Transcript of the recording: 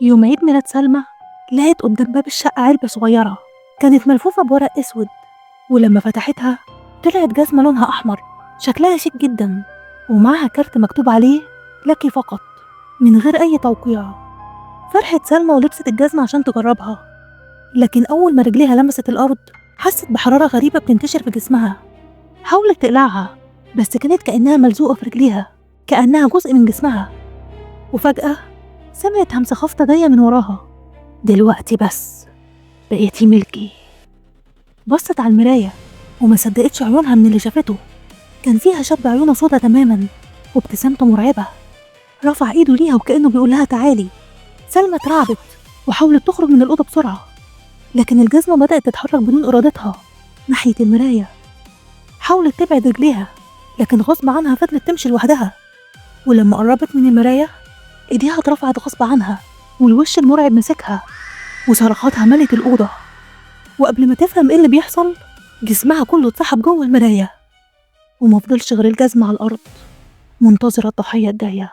يوم عيد ميلاد سلمى لقيت قدام باب الشقة علبة صغيرة كانت ملفوفة بورق أسود، ولما فتحتها طلعت جزمة لونها أحمر شكلها شيك جدا ومعها كارت مكتوب عليه لك فقط من غير أي توقيع. فرحت سلمى ولبست الجزمة عشان تجربها، لكن أول ما رجليها لمست الأرض حست بحرارة غريبة بتنتشر في جسمها. حاولت تقلعها بس كانت كأنها ملزوقة في رجليها، كأنها جزء من جسمها. وفجأة سمعت همسة خافتة جاية من وراها: دلوقتي بس بقيتي ملكي. بصت على المراية وما صدقتش عيونها من اللي شافته. كان فيها شاب عيونه سودا تماما وابتسامته مرعبة، رفع ايده ليها وكأنه بيقول لها تعالي. سلمى اترعبت وحاولت تخرج من الأوضة بسرعة، لكن الجزمة بدأت تتحرك بدون إرادتها ناحية المراية. حاولت تبعد رجليها لكن غصب عنها فضلت تمشي لوحدها، ولما قربت من المراية ايديها اترفعت غصب عنها والوش المرعب مسكها وصرخاتها ملت الأوضة. وقبل ما تفهم ايه اللي بيحصل جسمها كله اتسحب جوه المراية، ومفضلش غير الجزمة على الأرض منتظرة الضحية الجاية.